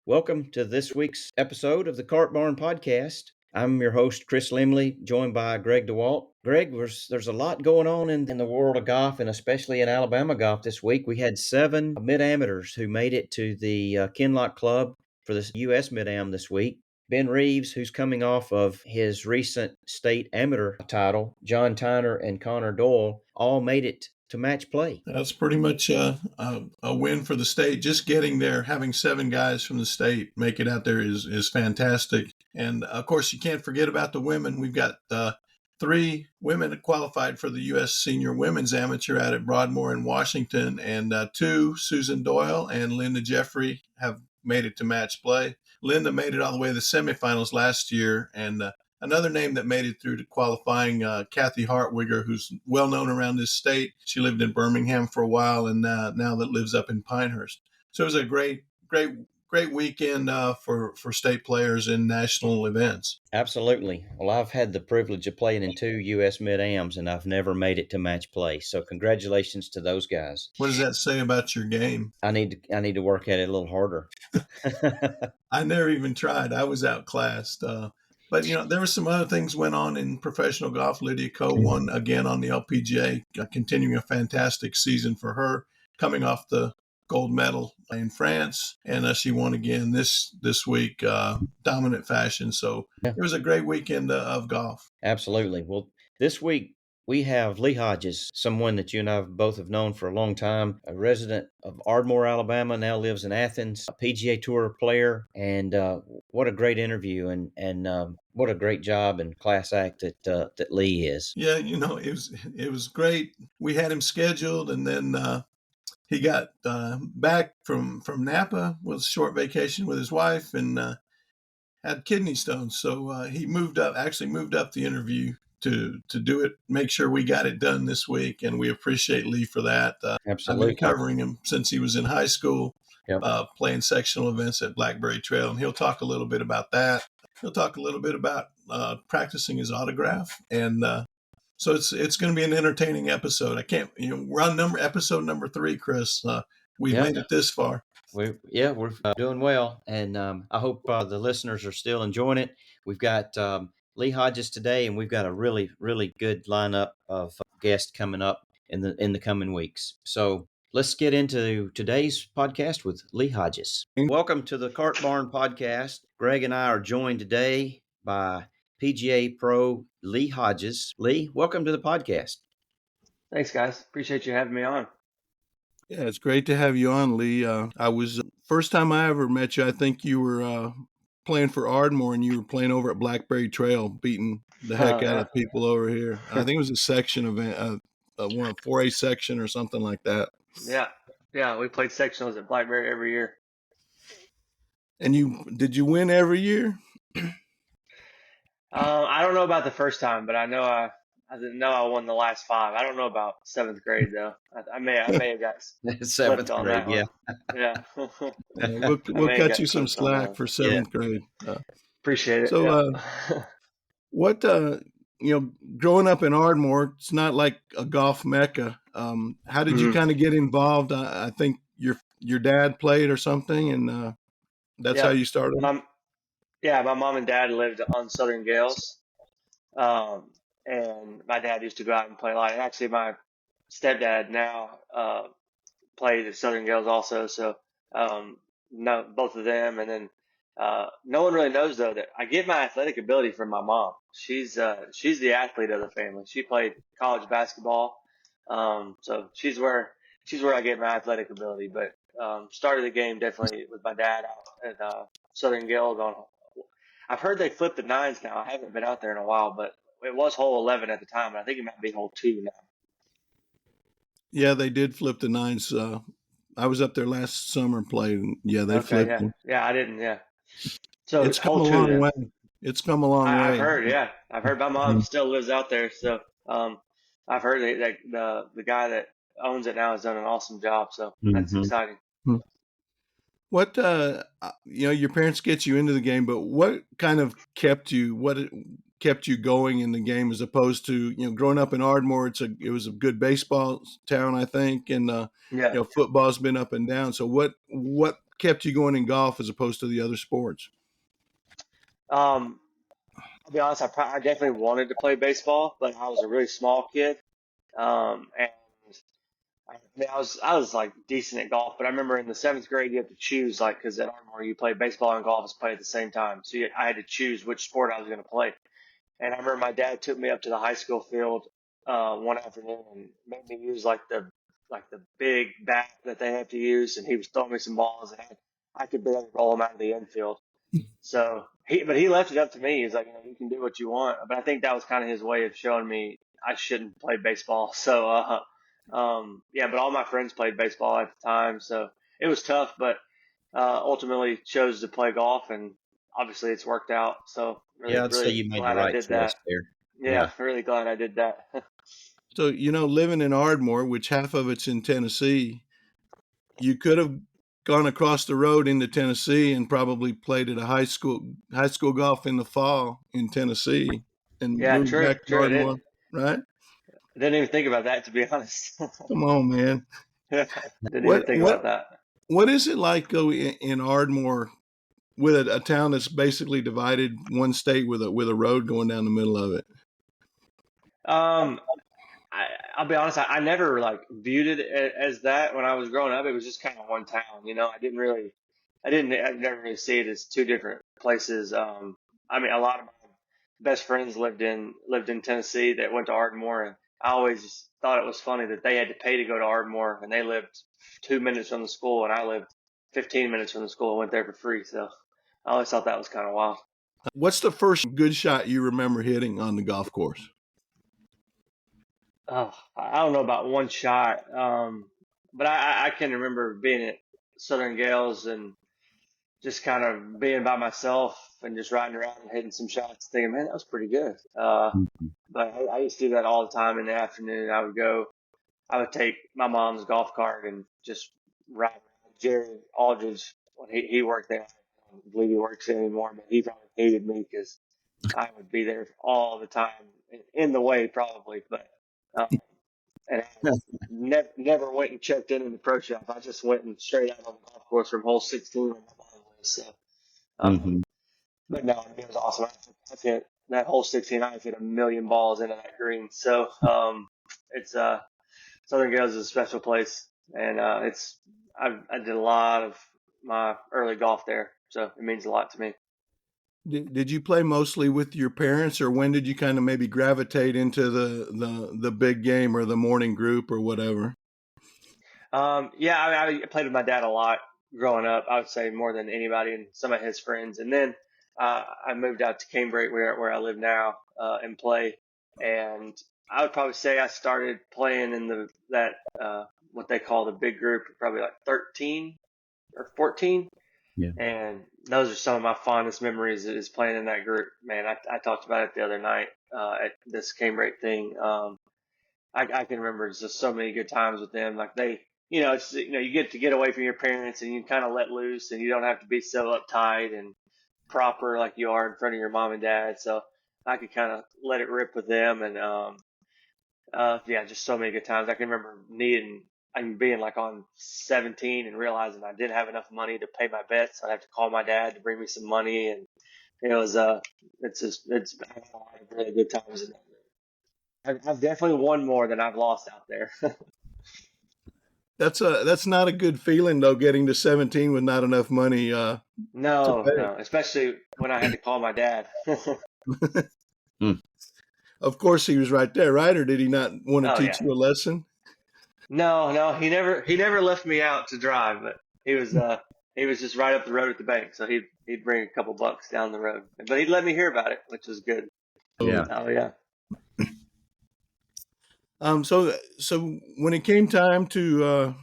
Welcome to this week's episode of the Cart Barn Podcast. I'm your host, Chris Limley, joined by Greg DeWalt. Greg, there's a lot going on in the world of golf, and especially in Alabama golf this week. We had 7 mid-amateurs who made it to the Canebrake Club for the U.S. Mid-Am this week. Ben Reeves, who's coming off of his recent state amateur title, John Tyner and Connor Doyle, all made it to match play. That's pretty much a win for the state. Just getting there, having 7 guys from the state make it out there is fantastic. And, of course, you can't forget about the women. We've got 3 women that qualified for the U.S. Senior Women's Amateur out at Ardmore in Washington, and 2, Susan Doyle and Linda Jeffrey, have made it to match play. Linda made it all the way to the semifinals last year, and another name that made it through to qualifying, Kathy Hartwigger, who's well known around this state. She lived in Birmingham for a while, and now that lives up in Pinehurst. So it was a great weekend for state players in national events. Absolutely. Well, I've had the privilege of playing in 2 U.S. Mid-Ams, and I've never made it to match play. So congratulations to those guys. What does that say about your game? I need to work at it a little harder. I never even tried. I was outclassed. But, there were some other things went on in professional golf. Lydia Ko won again on the LPGA, continuing a fantastic season for her, coming off the gold medal in France. And she won again this week, dominant fashion. So It was a great weekend of golf. Absolutely. Well, this week we have Lee Hodges, someone that you and I both have known for a long time, a resident of Ardmore, Alabama, now lives in Athens, a PGA Tour player, and what a great interview and what a great job and class act that Lee is. Yeah, it was great. We had him scheduled, and then he got back from Napa with a short vacation with his wife, and had kidney stones. So he moved up the interview to do it, make sure we got it done this week. And we appreciate Lee for that. Absolutely. I've been covering him since he was in high school, Yep. Playing sectional events at Blackberry Trail. And he'll talk a little bit about that. He'll talk a little bit about practicing his autograph. And so it's going to be an entertaining episode. We're on episode number 3, Chris. We've made it this far. We're doing well, and I hope the listeners are still enjoying it. We've got Lee Hodges today, and we've got a really, really good lineup of guests coming up in the coming weeks. So let's get into today's podcast with Lee Hodges. Welcome to the Cart Barn Podcast. Greg and I are joined today by PGA Pro Lee Hodges. Lee, welcome to the podcast. Thanks, guys. Appreciate you having me on. Yeah, it's great to have you on, Lee. I was first time I ever met you. I think you were playing for Ardmore, and you were playing over at Blackberry Trail, beating the heck out of people over here. I think it was a section event, a 4A section or something like that. Yeah, we played sectionals at Blackberry every year. And did you win every year? I don't know about the first time, but I didn't know I won the last 5. I don't know about 7th grade though. I may have got 7th grade. Yeah. We'll cut you some slack for 7th grade. Appreciate it. So, what growing up in Ardmore, it's not like a golf mecca. How did you kind of get involved? I think your dad played or something, and that's how you started. My mom and dad lived on Southern Gales. And my dad used to go out and play a lot. And actually, my stepdad now plays at Southern Gales also. So, both of them. And then no one really knows, though, that I get my athletic ability from my mom. She's the athlete of the family. She played college basketball. So she's where I get my athletic ability. But started the game definitely with my dad out at Southern Gales. I've heard they flipped the 9s now. I haven't been out there in a while, but it was hole 11 at the time, and I think it might be hole 2 now. Yeah, they did flip the 9s. I was up there last summer playing. Yeah, they flipped them. Yeah, I didn't. Yeah. So it's come a long way. It's come a long way. I've heard. Yeah, I've heard my mom still lives out there. So I've heard that the guy that owns it now has done an awesome job. So that's exciting. What your parents get you into the game, but what kind of kept you going in the game as opposed to growing up in Ardmore? It was a good baseball town, I think, and football's been up and down. So what kept you going in golf as opposed to the other sports? Um, I'll be honest, I definitely wanted to play baseball, but I was a really small kid. And I mean, I was like decent at golf, but I remember in the seventh grade you have to choose, like, because at Ardmore you play baseball and golf is played at the same time, so I had to choose which sport I was going to play. And I remember my dad took me up to the high school field one afternoon and made me use like the big bat that they have to use, and he was throwing me some balls, and I could barely roll them out of the infield. So but he left it up to me. He's like, you can do what you want. But I think that was kind of his way of showing me I shouldn't play baseball. So, yeah, but all my friends played baseball at the time, so it was tough. But ultimately chose to play golf, and obviously it's worked out. So Yeah, really, I'd say really you made the glad I right did choice that. there. Yeah, Yeah. really glad I did that. So, living in Ardmore, which half of it's in Tennessee, you could have gone across the road into Tennessee and probably played at a high school golf in the fall in Tennessee and Yeah, moved true, back to true. Ardmore, right? I didn't even think about that, to be honest. Come on, man. Didn't even What think what about that. what is it like go in Ardmore with a town that's basically divided one state with a road going down the middle of it? Um, I, I'll be honest, I never like viewed it as that when I was growing up. It was just kind of one town, I never really see it as two different places. I mean, a lot of my best friends lived in Tennessee that went to Ardmore, and I always thought it was funny that they had to pay to go to Ardmore, and they lived 2 minutes from the school, and I lived 15 minutes from the school and went there for free. So I always thought that was kind of wild. What's the first good shot you remember hitting on the golf course? Oh, I don't know about one shot, but I can remember being at Southern Gales and just kind of being by myself and just riding around and hitting some shots, thinking, man, that was pretty good. Mhm. But I used to do that all the time in the afternoon. I would take my mom's golf cart and just ride around. Jerry Aldridge, when he worked there, I don't believe he works there anymore, but he probably hated me because I would be there all the time, in the way probably, but. Um, and I never went and checked in the pro shop. I just went and straight out on the golf course from hole 16 on my ball away. So, um, Mhm. but no, it was awesome. I've hit that hole 16. I've hit a million balls into that green. So, it's Southern Gales is a special place, and I did a lot of my early golf there, so it means a lot to me. Did you play mostly with your parents, or when did you kind of maybe gravitate into the big game or the morning group or whatever? Yeah, I played with my dad a lot growing up. I would say more than anybody and some of his friends. And then I moved out to Canebrake, where I live now, and play. And I would probably say I started playing in that what they call the big group, probably like 13 or 14. Yeah. And those are some of my fondest memories is playing in that group. Man, I talked about it the other night at this Canebrake thing. I can remember just so many good times with them. Like you get to get away from your parents and you kind of let loose and you don't have to be so uptight and proper like you are in front of your mom and dad. So I could kind of let it rip with them and, yeah, just so many good times. I can remember being like on 17 and realizing I didn't have enough money to pay my bets. I'd have to call my dad to bring me some money. And it was, I had a lot of really good times in that. I've definitely won more than I've lost out there. That's not a good feeling though, getting to 17 with not enough money to No, pay. no, especially when I had to call my dad. Mm. Of course, he was right there, right? Or did he not want to Oh teach yeah. you a lesson? No, no, he never left me out to drive, but he was just right up the road at the bank, so he'd bring a couple bucks down the road. But he'd let me hear about it, which was good. So, Yeah. Oh yeah. so when it came time to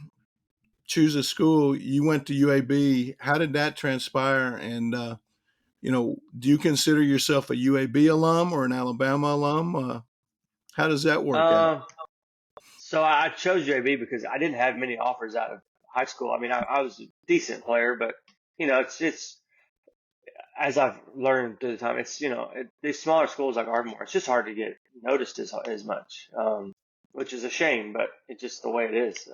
choose a school, you went to UAB. How did that transpire? And do you consider yourself a UAB alum or an Alabama alum? How does that work out? Um, so I chose JB because I didn't have many offers out of high school. I mean, I was a decent player, but it's as I've learned through the time, these smaller schools like Ardmore, it's just hard to get noticed as much, which is a shame, but it's just the way it is.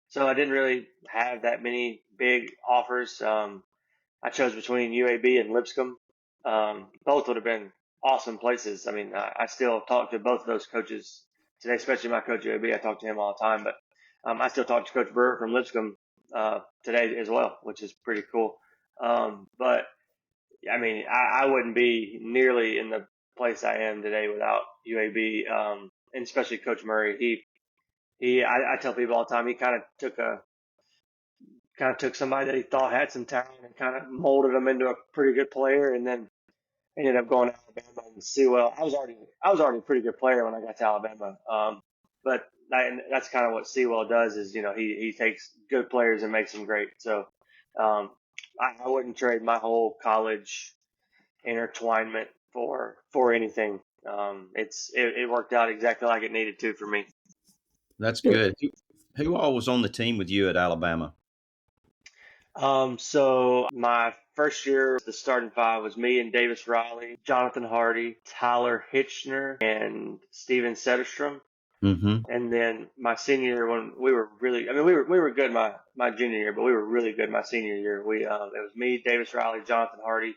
so I didn't really have that many big offers. I chose between UAB and Lipscomb. Both would have been awesome places. I mean, I still talk to both of those coaches today, especially my coach UAB. I talk to him all the time, but I still talk to Coach Burr from Lipscomb today as well, which is pretty cool. But I mean, I wouldn't be nearly in the place I am today without UAB, and especially Coach Murray. I tell people all the time, he kind of took somebody that he thought had some talent and kind of molded them into a pretty good player, and then ended up going to Alabama and Sewell. I was already a pretty good player when I got to Alabama, but that's kind of what Sewell does is he takes good players and makes them great. So I wouldn't trade my whole college intertwinement for anything. It worked out exactly like it needed to for me. That's good. Who all was on the team with you at Alabama? So my first year, the starting five was me and Davis Riley, Jonathan Hardy, Tyler Hitchner, and Steven Setterstrom. Mm-hmm. And then my senior year, when we were really, I mean, we were good my junior year, but we were really good my senior year. It was me, Davis Riley, Jonathan Hardy,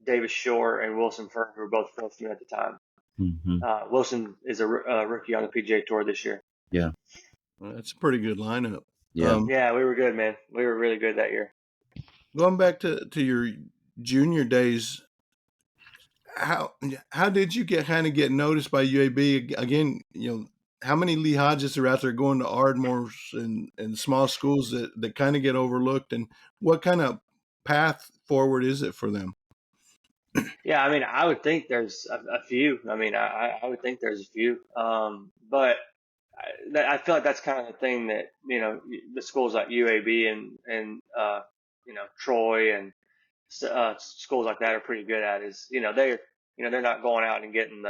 Davis Shore, and Wilson Fern, who were both freshmen at the time. Mm-hmm. Wilson is a rookie on the PGA Tour this year. Yeah. Well, that's a pretty good lineup. Yeah. Yeah, we were good, man. We were really good that year. Going back to your junior days, how did you get noticed by UAB again? How many Lee Hodges are out there going to Ardmore and small schools that kind of get overlooked, and what kind of path forward is it for them? Yeah, I mean, I would think there's a few. I mean, I would think there's a few. But I feel like that's kind of the thing that, the schools like UAB and Troy and schools like that are pretty good at is, they're not going out and getting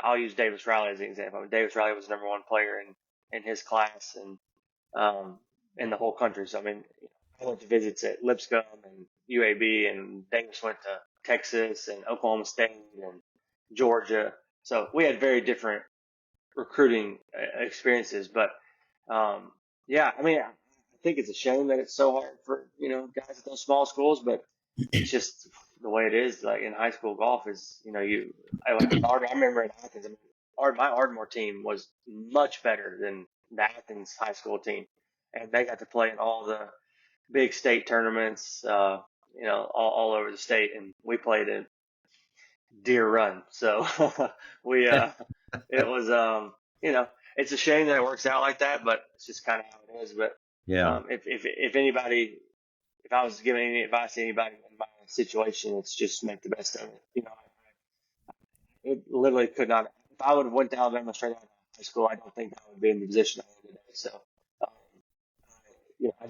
I'll use Davis Riley as an example. I mean, Davis Riley was the number one player in his class and in the whole country. So, I mean, I went to visits at Lipscomb and UAB, and Davis went to Texas and Oklahoma State and Georgia. So we had very different recruiting experiences. But yeah, I mean, I think it's a shame that it's so hard for guys at those small schools, but it's just the way it is. Like in high school golf is I remember in Athens, I mean, my Ardmore team was much better than the Athens high school team, and they got to play in all the big state tournaments, all over the state, and we played in Deer Run. So we it was it's a shame that it works out like that, but it's just kind of how it is. But Yeah. if I was giving any advice to anybody in my situation, it's just make the best of it. It literally could not. If I would have went to Alabama straight out of high school, I don't think I would be in the position I am today. So, um, I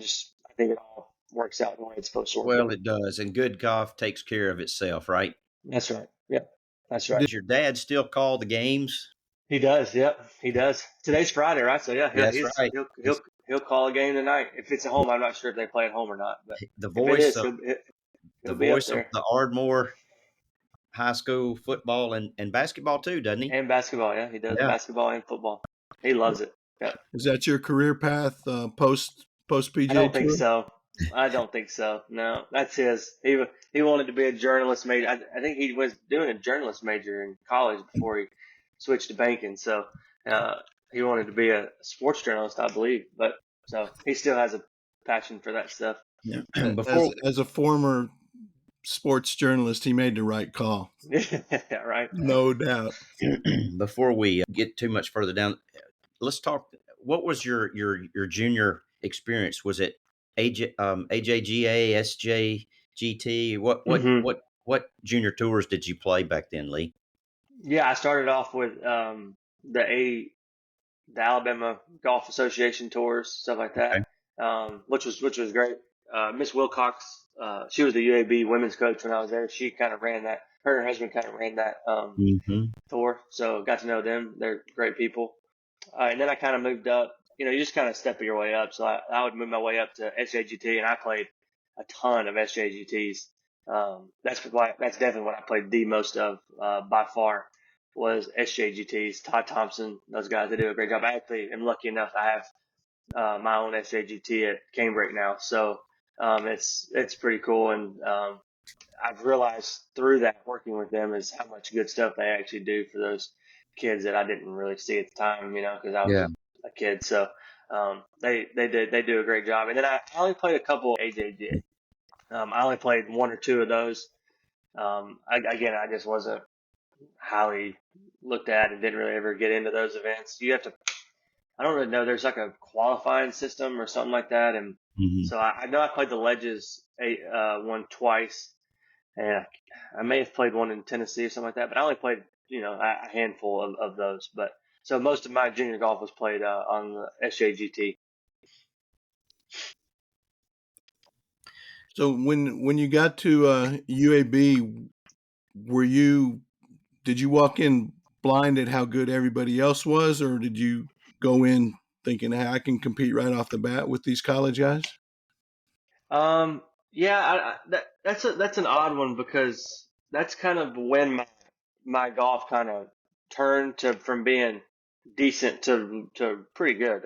think it all works out the way it's supposed to work. Well, it does, and good golf takes care of itself, right? That's right. Yep, that's right. Does your dad still call the games? He does. Yep, he does. Today's Friday, right? So yeah, That's right. he'll call a game tonight. If it's at home, I'm not sure if they play at home or not. But The if it voice is, of he'll be up of there. the Ardmore high school football and basketball too, doesn't he? And basketball, yeah, he does Yeah. basketball and football. He loves it. Yeah. Is that your career path post PGA I don't think Tour? so. I don't think so. No, that's his. He wanted to be a journalist major. I think he was doing a journalist major in college before he switched to banking. So he wanted to be a sports journalist, I believe. But so he still has a passion for that stuff. Yeah. As a former sports journalist, he made the right call. Yeah, right. No doubt. Before we get too much further down, let's talk. What was your junior experience? Was it AJGA, SJGT? What junior tours did you play back then, Lee? Yeah, I started off with the Alabama Golf Association tours, stuff like that, which was great. Miss Wilcox, she was the UAB women's coach when I was there. She kind of ran that. Her and her husband kind of ran that tour, so got to know them. They're great people. And then I kind of moved up. You just kind of step your way up. So I would move my way up to SJGT, and I played a ton of SJGTs. That's definitely what I played the most of by far was SJGTs. Todd Thompson, those guys, they do a great job. I actually am lucky enough. I have my own SJGT at Canebrake now. So it's pretty cool, and I've realized through that working with them is how much good stuff they actually do for those kids that I didn't really see at the time, because I was Yeah. a kid. So they do a great job. And then I only played a couple AJGA. I only played one or two of those. I just wasn't highly looked at and didn't really ever get into those events. You have to, I don't really know, there's like a qualifying system or something like that. And Hmm. so I know I played the Ledges one twice, and I may have played one in Tennessee or something like that, but I only played, a handful of those. But so most of my junior golf was played on the SJGT. So when you got to UAB, were you did you walk in blind at how good everybody else was, or did you go in thinking, "Hey, I can compete right off the bat with these college guys"? Yeah, that's an odd one because that's kind of when my golf kind of turned to from being decent to pretty good.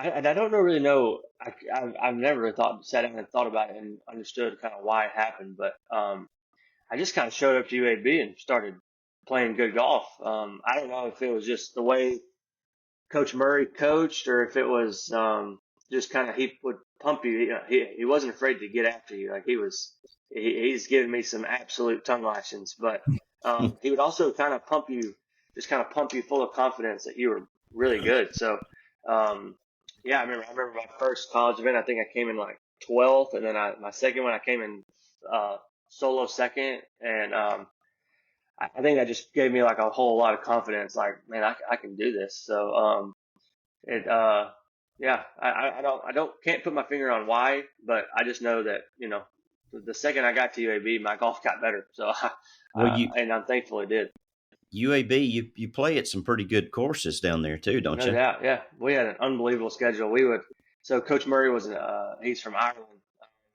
I don't really know. I've never really sat down and thought about it and understood kind of why it happened, but I just kind of showed up to UAB and started playing good golf. I don't know if it was just the way Coach Murray coached, or if it was just kind of he would pump you. He wasn't afraid to get after you. Like he's given me some absolute tongue lashings, but he would also kind of pump you full of confidence that you were really good. So um, yeah, I remember my first college event. I think I came in like 12th, and then my second one I came in uh, solo second, and I think that just gave me like a whole lot of confidence. Like, man, I can do this. So, it, yeah, can't put my finger on why, but I just know that, the second I got to UAB, my golf got better. So, Well, you and I'm thankful it did. UAB, you play at some pretty good courses down there too, don't No you? doubt. Yeah. We had an unbelievable schedule. So Coach Murray he's from Ireland.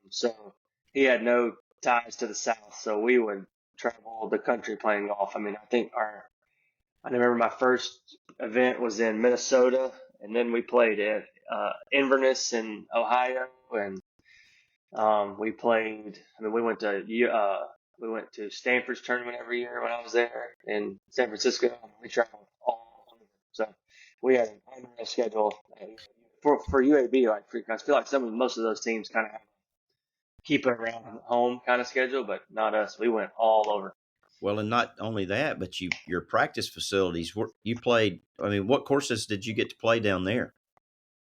So he had no ties to the South. So we would travel the country playing golf. I remember my first event was in Minnesota, and then we played at Inverness in Ohio, and we played. We went to Stanford's tournament every year when I was there in San Francisco. And we traveled all over, so we had an unreal schedule for UAB. I feel like most of those teams kind of have keep it around home kind of schedule, but not us. We went all over. Well, and not only that, but your practice facilities. You played. I mean, what courses did you get to play down there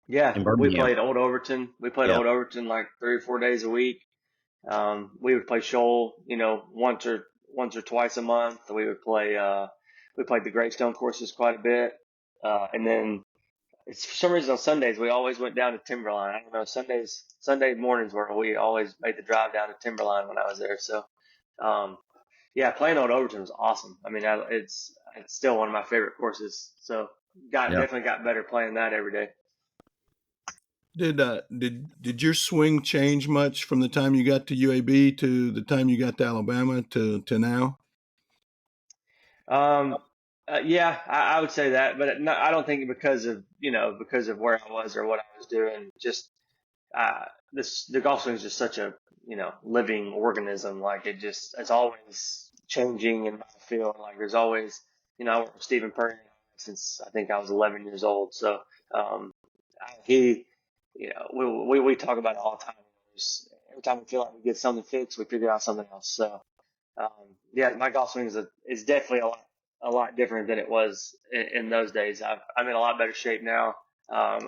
Yeah, in we Birmingham? played Old Overton. We played Yeah. Old Overton like 3 or 4 days a week. We would play Shoal, once or twice a month. We played the Greystone courses quite a bit. And then for some reason on Sundays, we always went down to Timberline. I don't know, Sunday mornings were we always made the drive down to Timberline when I was there. So, um, yeah, playing Old Overton was awesome. It's still one of my favorite courses. So Yeah. definitely got better playing that every day. Did your swing change much from the time you got to UAB to the time you got to Alabama to now? Um, yeah, I would say that, but no, I don't think because of where I was or what I was doing. Just the golf swing is just such a living organism. Like it's always changing in my field. Like there's always I work with Stephen Perry since I think I was 11 years old. So um, he we talk about it all the time. Every time we feel like we get something fixed, we figure out something else. So yeah, my golf swing is definitely a lot different than it was in those days. I'm in a lot better shape now. I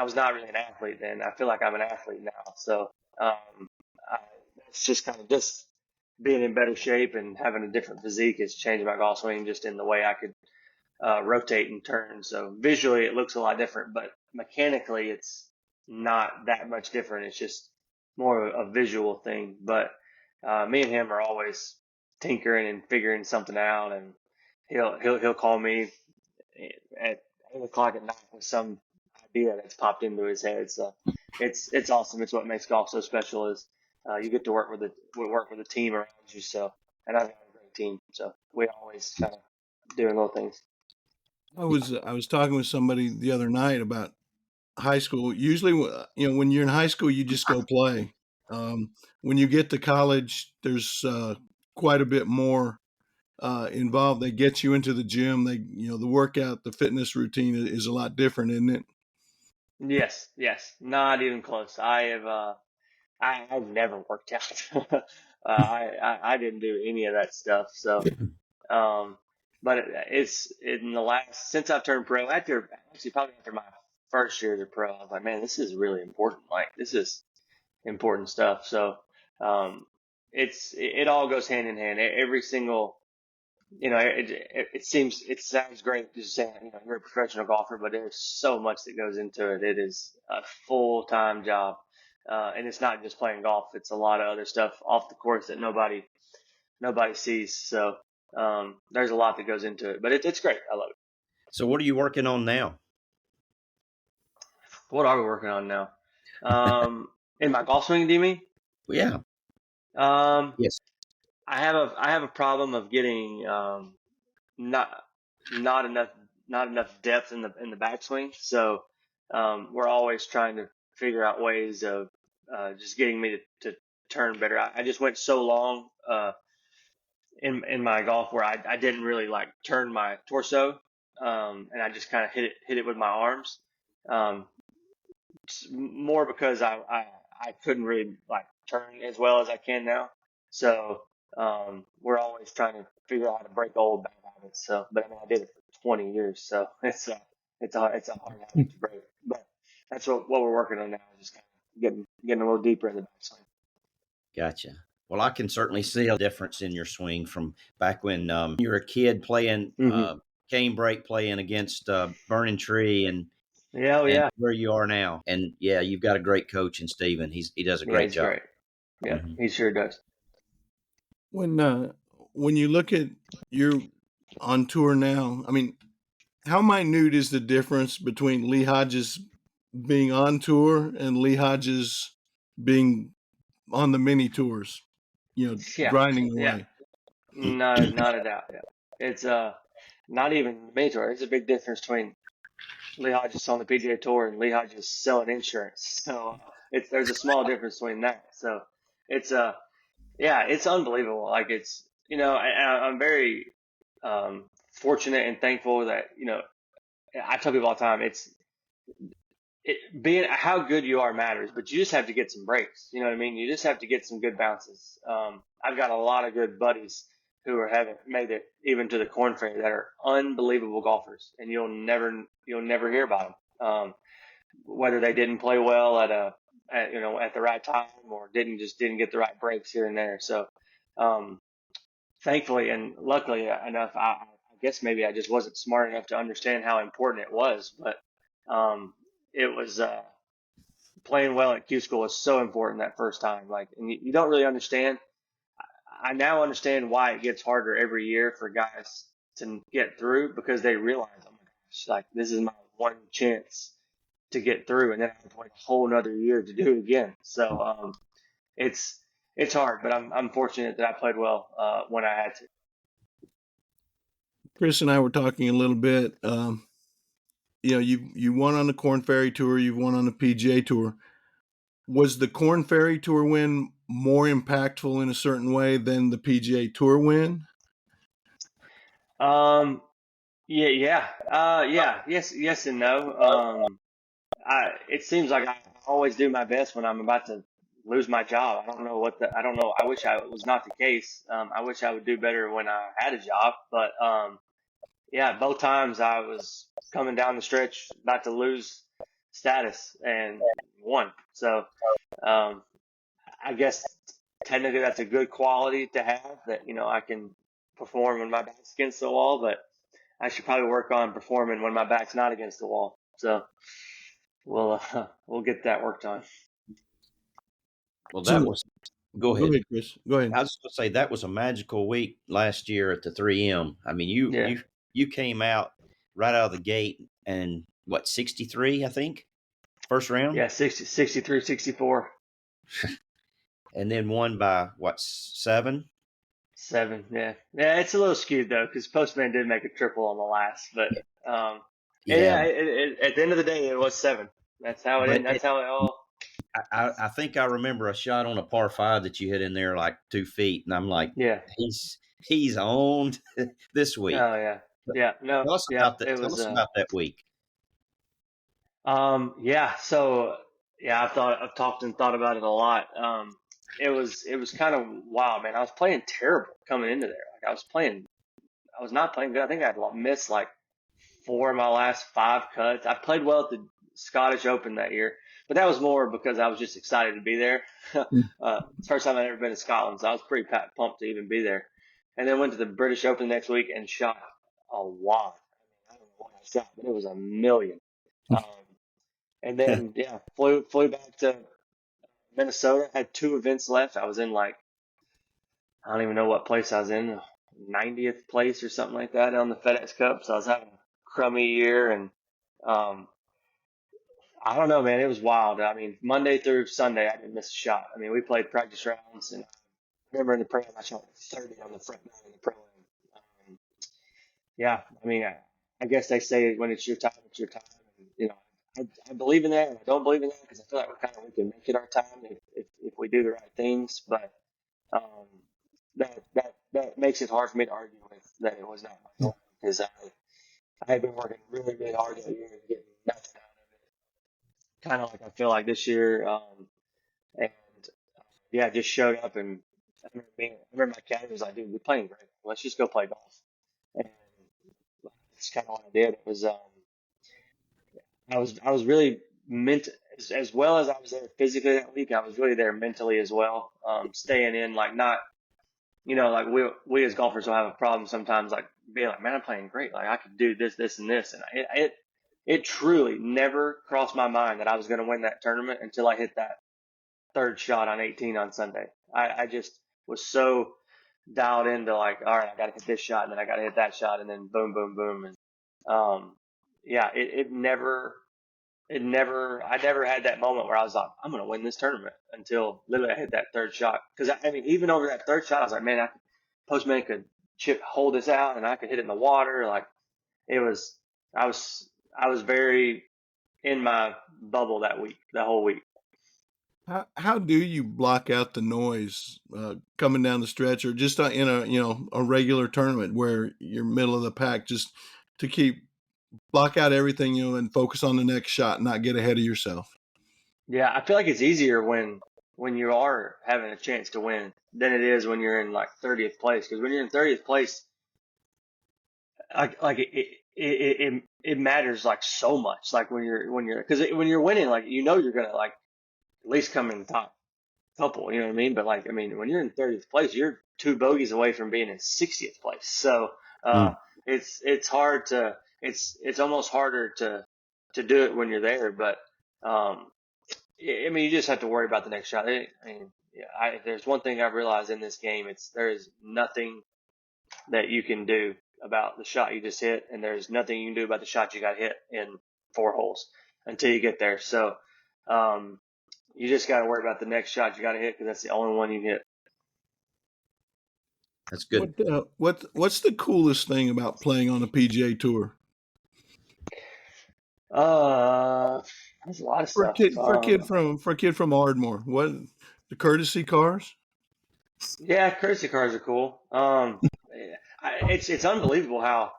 was not really an athlete then. I feel like I'm an athlete now. So um, I, it's just kind of just being in better shape and having a different physique has changed my golf swing just in the way I could rotate and turn. So visually, it looks a lot different, but mechanically, it's not that much different. It's just more of a visual thing. But me and him are always tinkering and figuring something out, and he'll call me at 8 o'clock at night with some idea that's popped into his head. So it's awesome. It's what makes golf so special is you get to work with a team around you. So and I've got a great team. So we always kind of doing little things. I was talking with somebody the other night about high school. Usually, when you're in high school, you just go play. When you get to college, there's quite a bit more involved. They get you into the gym. The workout, the fitness routine is a lot different, isn't it? Yes, not even close. I've never worked out. I didn't do any of that stuff. So, um, but it's in the last since I've turned pro, actually probably after my first year as a pro, I was like, man, this is really important. Like this is important stuff. So, um, it all goes hand in hand. Every single it sounds great just saying, you're a professional golfer, but there's so much that goes into it. It is a full-time job. And it's not just playing golf. It's a lot of other stuff off the course that nobody sees. So, there's a lot that goes into it, but it's great. I love it. So what are you working on now? What are we working on now? In my golf swing, do you mean? Yeah. Um, Yes. I have a problem of getting, not not enough depth in the backswing. So we're always trying to figure out ways of just getting me to turn better. I just went so long in my golf where I didn't really like turn my torso, and I just kind of hit it with my arms. Um, More because I couldn't really like turn as well as I can now. So we're always trying to figure out how to break old bad habits. So, but I mean, I did it for 20 years, so it's a hard habit to break. But that's what we're working on now, is just kind of getting a little deeper in the backswing. Gotcha. Well, I can certainly see a difference in your swing from back when you were a kid playing Hmm. Canebrake, playing against Burning Tree, Yeah, oh and yeah, where you are now. And yeah, you've got a great coach in Steven. He does a yeah, great he's job. great. Yeah, Hmm. he sure does. When you look at you're on tour now, I mean, how minute is the difference between Lee Hodges being on tour and Lee Hodges being on the mini tours, Yeah, grinding yeah, away? not a doubt. Yeah, it's not even major. It's a big difference between Lee Hodges on the PGA Tour and Lee Hodges selling insurance. So there's a small difference between that. So it's yeah, it's unbelievable. Like I'm very fortunate and thankful that I tell people all the time, being how good you are matters, but you just have to get some breaks. You know what I mean? You just have to get some good bounces. I've got a lot of good buddies who haven't made it even to the Corn Ferry that are unbelievable golfers, and you'll never hear about them. Whether they didn't play well at the right time, or didn't get the right breaks here and there. So, um, thankfully and luckily enough, I guess maybe I just wasn't smart enough to understand how important it was, but it was playing well at Q school was so important that first time. Like, and you don't really understand. I now understand why it gets harder every year for guys to get through, because they realize, oh my gosh, like this is my one chance to get through, and then I have to wait a whole another year to do it again. So it's it's hard, but I'm fortunate that I played well when I had to. Chris and I were talking a little bit. You won on the Corn Ferry Tour, you've won on the PGA Tour. Was the Corn Ferry Tour win more impactful in a certain way than the PGA Tour win? Um, yeah, yes and no. It seems like I always do my best when I'm about to lose my job. I don't know. I wish it was not the case. I wish I would do better when I had a job, but yeah, both times I was coming down the stretch about to lose status and won. So, um, I guess technically that's a good quality to have, that, I can perform when my back's against the wall, but I should probably work on performing when my back's not against the wall. So we'll get that worked on. Well, So go go ahead. ahead, Chris. Go ahead. I was going to say that was a magical week last year at the 3M. I mean, Yeah. you came out right out of the gate and what, 63, I think, first round, Yeah, 60, 63, 64. and then won by what, 7? 7. Yeah, yeah. It's a little skewed though, because Postman did make a triple on the last, but um, and Yeah, yeah. At the end of the day, it was 7. That's how it but ended. That's how it all. I think I remember a shot on a par five that you hit in there like 2 feet, and I'm like, Yeah. he's owned this week. Oh yeah. But Yeah. No. tell us Yeah. about that. It Tell was. us about that week. Yeah. So yeah, I've talked and thought about it a lot. It was kind of wild, man. I was playing terrible coming into there. Like I was not playing good. I think I'd missed like 4 of my last 5 cuts. I played well at the Scottish Open that year, but that was more because I was just excited to be there. It's the first time I'd ever been to Scotland, so I was pretty pumped to even be there. And then went to the British Open next week and shot a lot. I don't know what I shot, but it was a million. Um, and then yeah, flew back to Minnesota. Had 2 events left. I was in like I don't even know what place I was in, 90th place or something like that on the FedEx Cup. So I was having a crummy year, and um, I don't know, man. It was wild. I mean, Monday through Sunday, I didn't miss a shot. I mean, we played practice rounds, and I remember in the pro, I shot 30 on the front nine in the pro. Um, yeah, I mean, I guess they say when it's your time, it's your time. And, I believe in that, and I don't believe in that because I feel like we can make it our time if we do the right things. But um, that makes it hard for me to argue with that it was not my time because I had been working really really hard that year and getting nothing out of it. Kind of like I feel like this year, and yeah, just showed up and I remember my caddy was like, "Dude, we're playing great. Let's just go play golf." And that's kind of what I did. It was I was really meant as well as I was there physically that week. I was really there mentally as well. Staying in like not like we as golfers will have a problem sometimes, like being like, man, I'm playing great. Like I could do this, this, and this, and it truly never crossed my mind that I was going to win that tournament until I hit that third shot on 18 on Sunday. I just was so dialed into like, all right, I got to hit this shot, and then I got to hit that shot, and then boom, boom, boom, and yeah, I never had that moment where I was like, I'm going to win this tournament until literally I hit that third shot. Because I mean, even over that third shot, I was like, man, Postman could hold this out, and I could hit it in the water. Like it was, I was, I was very in my bubble that week, that whole week. How do you block out the noise coming down the stretch, or just in a regular tournament where you're middle of the pack, just to block out everything and focus on the next shot, and not get ahead of yourself? Yeah, I feel like it's easier when you are having a chance to win than it is when you're in like 30th place. Because when you're in 30th place, like it matters like so much. Like because when you're winning, like you're gonna like at least come in the top couple. You know what I mean? But like I mean, when you're in 30th place, you're 2 bogeys away from being in 60th place. So uh, Mm. it's hard to it's almost harder to do it when you're there. But um, I mean, you just have to worry about the next shot. I mean, yeah, if there's one thing I've realized in this game, there is nothing that you can do about the shot you just hit, and there's nothing you can do about the shot you got hit in 4 holes until you get there. So, um, you just got to worry about the next shot you got to hit because that's the only one you hit. That's good. What's the coolest thing about playing on the PGA Tour? Uh, there's a lot of For a stuff. kid, for a kid from Ardmore, what the courtesy cars? Yeah, courtesy cars are cool. It's unbelievable how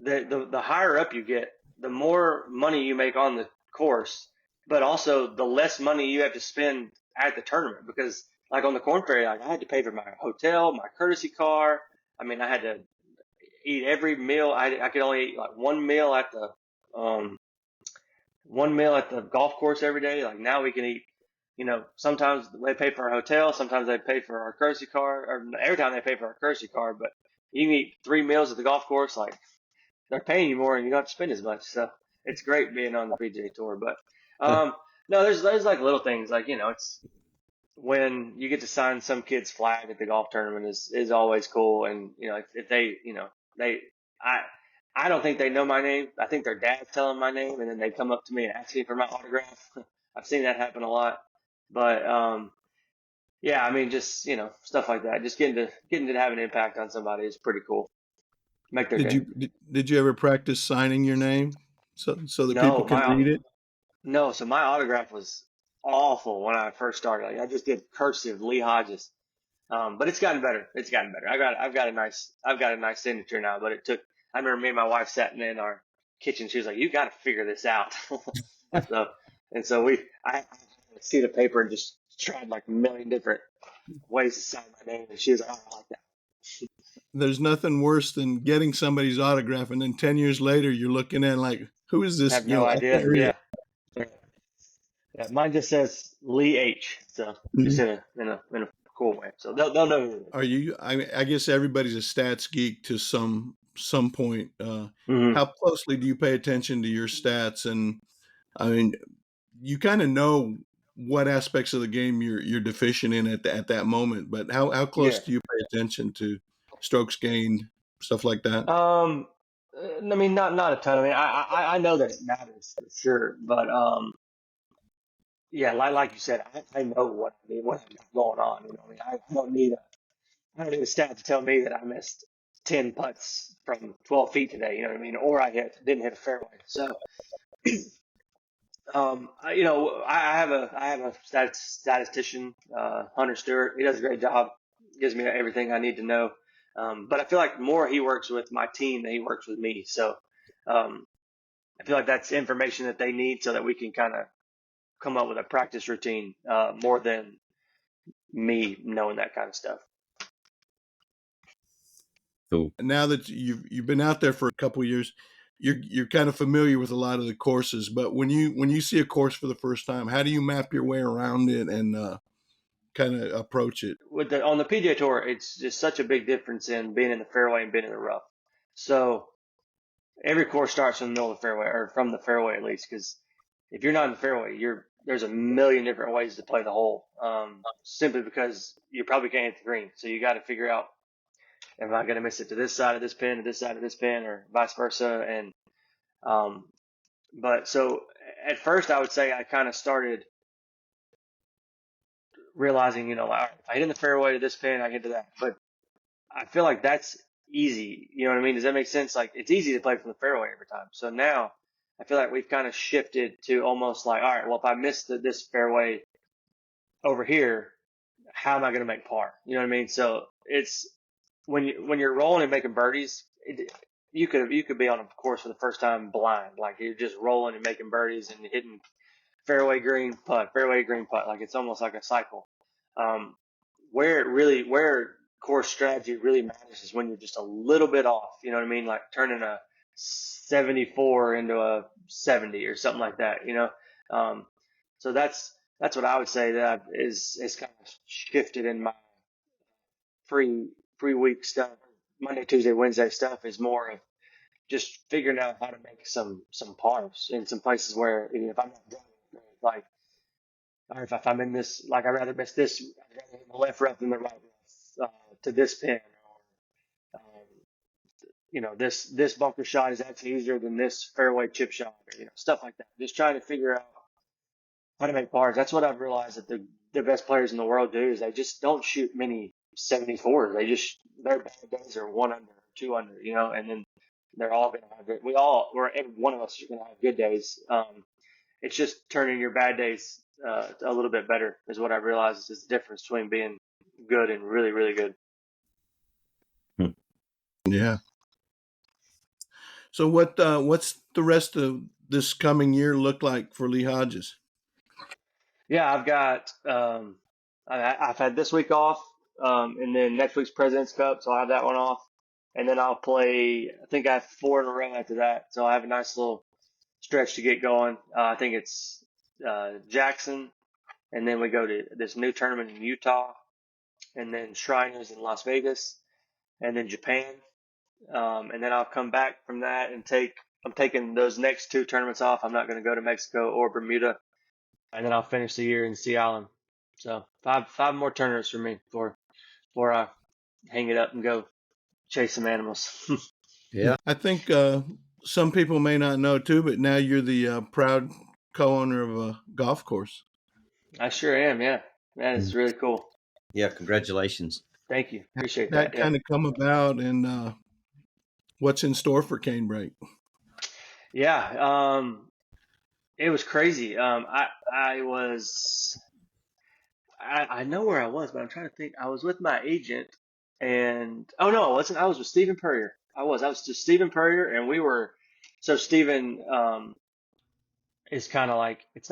the higher up you get, the more money you make on the course, but also the less money you have to spend at the tournament because like on the Corn Ferry, like I had to pay for my hotel, my courtesy car. I mean, I had to eat every meal. I could only eat like um one meal at the golf course every day. Like now we can eat, sometimes they pay for our hotel, sometimes they pay for our courtesy car, or every time they pay for our courtesy car, but you can eat 3 meals at the golf course. Like they're paying you more and you don't have to spend as much. So it's great being on the PGA Tour. But no, there's like little things like it's when you get to sign some kid's flag at the golf tournament is always cool. And if they they I I don't think they know my name. I think their dad's telling my name, and then they come up to me and ask me for my autograph. I've seen that happen a lot. But yeah, I mean, just stuff like that. Just getting to have an impact on somebody is pretty cool. Make their Did day. you ever practice signing your name so that people No, can read it? no. So my autograph was awful when I first started. Like I just did cursive Lee Hodges. But it's gotten better. It's gotten better. I've got a nice signature now. But it took. I remember me and my wife sat in our kitchen. She was like, "You got to figure this out." So I see the paper and just tried like a million different ways to sign my name, and she was like, "Oh, I like that." There's nothing worse than getting somebody's autograph and then 10 years later you're looking at like, who is I this? have no I can't idea. read Yeah, it. yeah. Mine just says Lee H. So just Mhm. in a cool way. So they'll know who it Are you? I guess everybody's a stats geek to some point. is. Mm-hmm. How closely do you pay attention to your stats? And I mean, you kind of know what aspects of the game you're deficient in at that moment. But how close Yeah. do you pay attention to strokes gained, stuff like that? I mean, not a ton. I mean, I know that it matters for sure, but yeah, like you said, I know what I've got going on. You know, I mean, I don't need a stat to tell me that I missed 10 putts from 12 feet today. You know what I mean? Or didn't hit a fairway. So, I have a statistician, Hunter Stewart. He does a great job. Gives me everything I need to know. But I feel like more he works with my team than he works with me. So, um, I feel like that's information that they need so that we can kind of come up with a practice routine, more than me knowing that kind of stuff. Cool. Now that you've been out there for a couple of years, you're kind of familiar with a lot of the courses. But when you see a course for the first time, how do you map your way around it and kind of approach it? On the PGA Tour, it's just such a big difference in being in the fairway and being in the rough. So every course starts from the middle of the fairway, or from the fairway at least, because if you're not in the fairway, there's a million different ways to play the hole. Simply because you probably can't hit the green, so you got to figure out, am I going to miss it to this side of this pin, to this side of this pin, or vice versa? And um, but so at first, I would say I kind of started realizing, all right, if I hit in the fairway to this pin, I get to that. But I feel like that's easy. You know what I mean? Does that make sense? Like it's easy to play from the fairway every time. So now I feel like we've kind of shifted to almost like, all right, well, if I miss this fairway over here, how am I going to make par? You know what I mean? So it's when you're rolling and making birdies, you could be on a course for the first time blind, like you're just rolling and making birdies and hitting fairway green putt. Like it's almost like a cycle. Um, where course strategy really matters is when you're just a little bit off. You know what I mean? Like turning a 74 into a 70 or something like that. Um, so that's what I would say that is kind of shifted in my free free week stuff. Monday, Tuesday, Wednesday stuff is more of just figuring out how to make some pars in some places where if I'm not driving, like, or if I'm in this, like I'd rather miss this, I'd rather hit the left rough than the right rough, to this pin, or this bunker shot is actually easier than this fairway chip shot, or stuff like that. Just trying to figure out how to make pars. That's what I've realized that the best players in the world do is they just don't shoot many 74s. Their bad days are 1 under, 2 under, and then they're all gonna have good. Every one of us are gonna have good days. It's just turning your bad days, a little bit better is what I've realized is the difference between being good and really, really good. Hmm. Yeah. So what's the rest of this coming year look like for Lee Hodges? Yeah, I've had this week off, and then next week's President's Cup, so I'll have that one off. And then I'll play, I think I have 4 in a row after that. So I have a nice little stretch to get going. I think it's Jackson, and then we go to this new tournament in Utah, and then Shriners in Las Vegas, and then Japan. And then I'll come back from that and I'm taking those next 2 tournaments off. I'm not going to go to Mexico or Bermuda, and then I'll finish the year in Sea Island. So five more tournaments for me before I hang it up and go chase some animals. Yeah. I think some people may not know too, but now you're the proud co-owner of a golf course. I sure am. Yeah, that is Mm. really cool. Yeah, congratulations. Thank you. Appreciate that. That Yeah. kind of come about, and what's in store for Canebrake? Yeah. It was crazy. I know where I was, but I'm trying to think. I was with my agent, and oh no, I wasn't. I was with Stephen Purrier. I was just Stephen Purrier, and we were. So Stephen is kind of like it's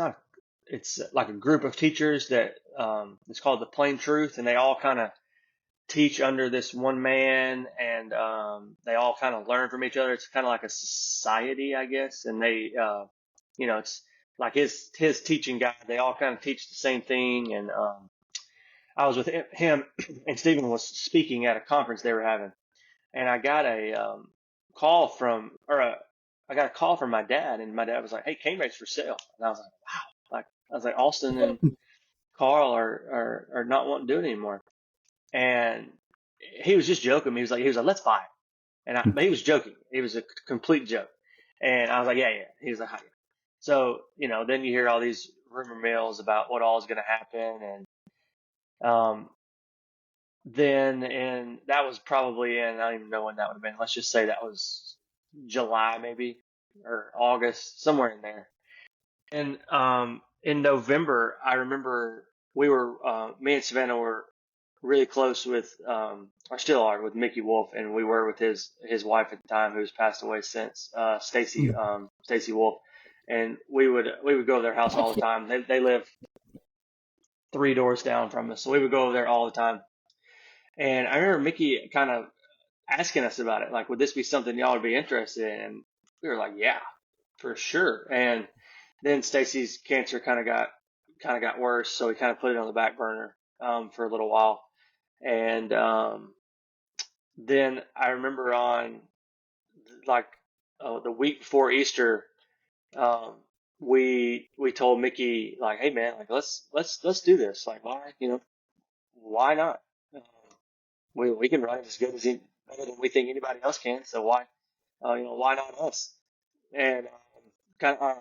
like a group of teachers that it's called the Plain Truth, and they all kind of teach under this one man, and they all kind of learn from each other. It's kind of like a society, I guess, and they it's like his teaching guy. They all kind of teach the same thing, and I was with him, and Stephen was speaking at a conference they were having, and I got a call from, or I got a call from my dad, and my dad was like, "Hey, Canebrake's for sale," and I was like, "Wow!" Like I was like, Austin and Carl are not wanting to do it anymore, and he was just joking. He was like, "Let's buy it," but he was joking. It was a complete joke, and I was like, "Yeah, yeah." He was like, "Hi." So then you hear all these rumor mills about what all is going to happen, and um, then and that was probably in, I don't even know when that would have been. Let's just say that was July maybe or August, somewhere in there. And in November, I remember me and Savannah were really close with, or still are, with Mickey Wolf, and we were with his wife at the time, who's passed away since, Stacy Wolf, and we would go to their house all the time. They live 3 doors down from us, so we would go over there all the time. And I remember Mickey kind of asking us about it, like, would this be something y'all would be interested in? And we were like, yeah, for sure. And then Stacy's cancer kind of got worse, so we kind of put it on the back burner for a little while. And then I remember on like the week before Easter, um, we told Mickey, like, hey man, like let's do this. Like, why not? Um, we can run it as good as better than we think anybody else can. So why not us? And kind of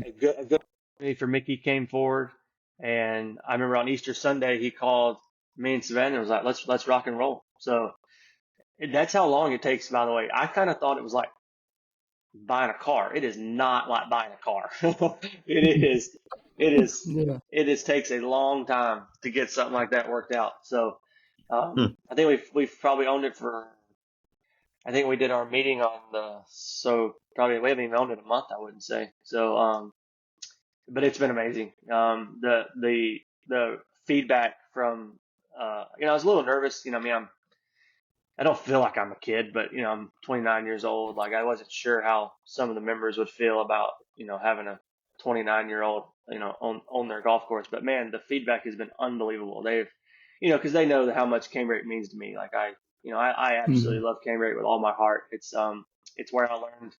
a good opportunity for Mickey came forward, and I remember on Easter Sunday he called me and Savannah and was like, let's rock and roll. So that's how long it takes. By the way, I kind of thought it was like buying a car. It is not like buying a car. It is. It is. Yeah. It is takes a long time to get something like that worked out. So Hmm. I think we've probably owned it for. I think we did our meeting on so probably we haven't even owned it a month, I wouldn't say. So but it's been amazing. The feedback from I was a little nervous. I mean, I don't feel like I'm a kid, but I'm 29 years old. Like I wasn't sure how some of the members would feel about having a 29-year-old on their golf course. But man, the feedback has been unbelievable. They've because they know how much Canebrake means to me. Like I absolutely love Canebrake with all my heart. It's where I learned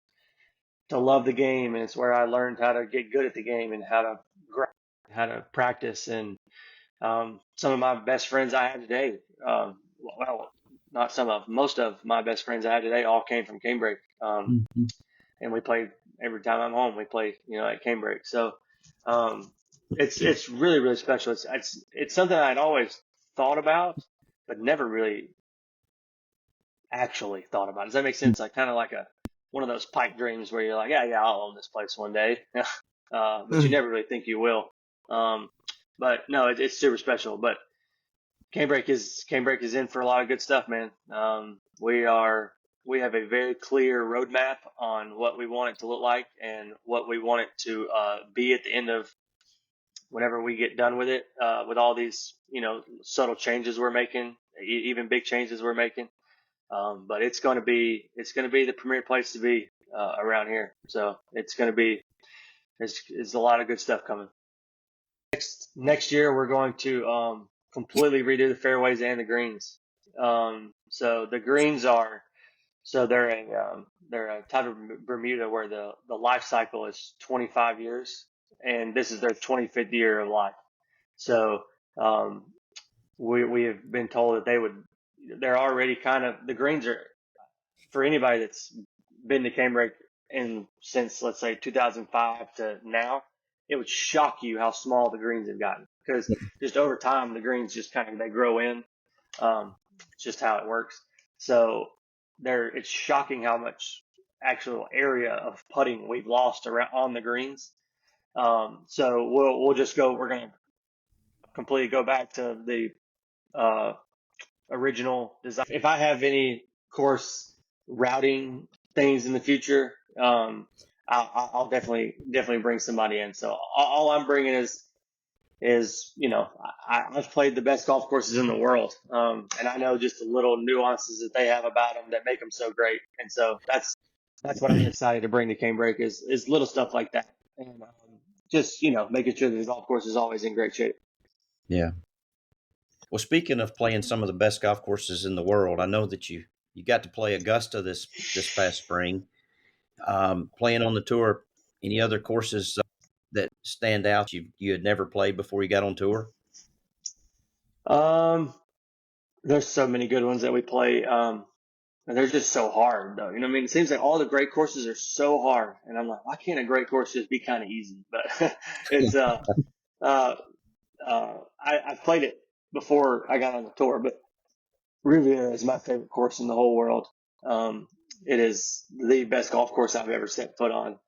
to love the game, and it's where I learned how to get good at the game and how to practice. And some of my best friends I have today, well, not some of, most of my best friends I have today all came from Canebrake. And we play every time I'm home. We play, at Canebrake. So it's really really special. It's something I'd always thought about, but never really actually thought about. Does that make sense? Like kind of like one of those pipe dreams where you're like, yeah, yeah, I'll own this place one day, but you never really think you will. But no, it's super special. But Canebrake is in for a lot of good stuff, man. We have a very clear roadmap on what we want it to look like and what we want it to be at the end of whenever we get done with it. With all these subtle changes we're making, even big changes we're making. But it's going to be the premier place to be around here. So there's a lot of good stuff coming. Next year we're going to completely redo the fairways and the greens. So the greens they're a type of Bermuda where the life cycle is 25 years, and this is their 25th year of life. So um, we have been told that they're already kind of, the greens are, for anybody that's been to Canebrake since let's say 2005 to now, it would shock you how small the greens have gotten. because just over time the greens just kind of they grow in. It's just how it works. So it's shocking how much actual area of putting we've lost around on the greens. So we'll just go. We're going to completely go back to the uh, original design. If I have any course routing things in the future, I'll definitely bring somebody in. So all I'm bringing is I've played the best golf courses in the world, and I know just the little nuances that they have about them that make them so great. And so that's what I'm excited to bring to Canebrake is little stuff like that, and just making sure that the golf course is always in great shape. Yeah. Well, speaking of playing some of the best golf courses in the world, I know that you got to play Augusta this past spring. Playing on the tour, any other courses that stand out you had never played before you got on tour? There's so many good ones that we play. And they're just so hard, though. You know what I mean? It seems like all the great courses are so hard, and I'm like, why can't a great course just be kind of easy? But it's I've played it before I got on the tour, but Riviera is my favorite course in the whole world. It is the best golf course I've ever set foot on.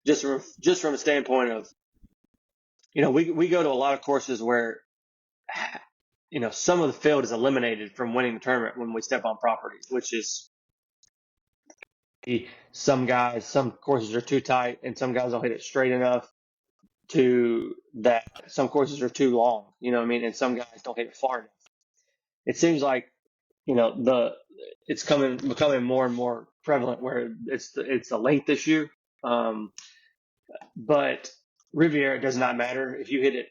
Just from a standpoint of, we go to a lot of courses where, some of the field is eliminated from winning the tournament when we step on property, which is some courses are too tight and some guys don't hit it straight enough to that. Some courses are too long, you know what I mean? And some guys don't hit it far enough. It seems like, it's becoming more and more prevalent where it's a length issue. But Riviera does not matter. If you hit it,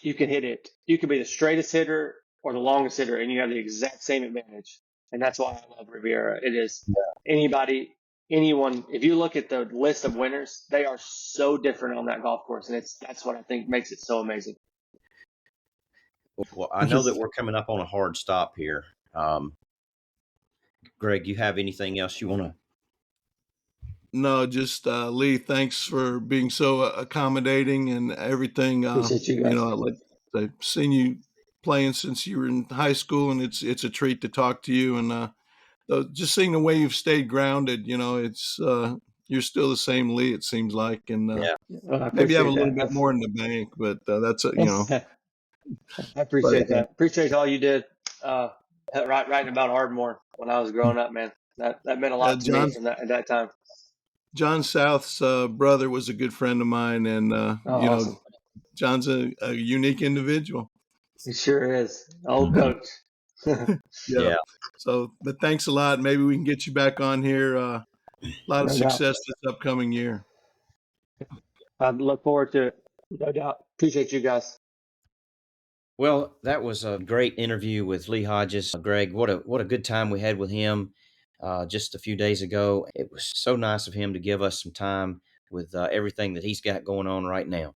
you can hit it. You can be the straightest hitter or the longest hitter, and you have the exact same advantage. And that's why I love Riviera. It is anyone. If you look at the list of winners, they are so different on that golf course, and that's what I think makes it so amazing. Well, I know that we're coming up on a hard stop here. Greg, you have anything else you want to? No, just Lee, thanks for being so accommodating and everything. Appreciate you guys. I've seen you playing since you were in high school, and it's a treat to talk to you. And just seeing the way you've stayed grounded, it's you're still the same Lee, it seems like, and maybe you have a little bit more in the bank, but that's I appreciate that. Appreciate all you did writing about Ardmore when I was growing up, man. That meant a lot to me from at that time. John South's brother was a good friend of mine, and awesome. John's a unique individual. He sure is. Old coach. Yeah. So, but thanks a lot. Maybe we can get you back on here. A lot of success this upcoming year. I look forward to it. No doubt. Appreciate you guys. Well, that was a great interview with Lee Hodges. Greg, what a good time we had with him just a few days ago. It was so nice of him to give us some time with everything that he's got going on right now.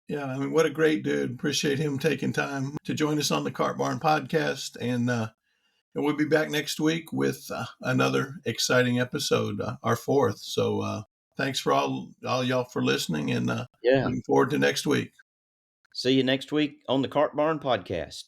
Yeah, I mean, what a great dude. Appreciate him taking time to join us on the Cart Barn podcast. And we'll be back next week with another exciting episode, our fourth. So thanks for all y'all for listening, and looking forward to next week. See you next week on the Cart Barn podcast.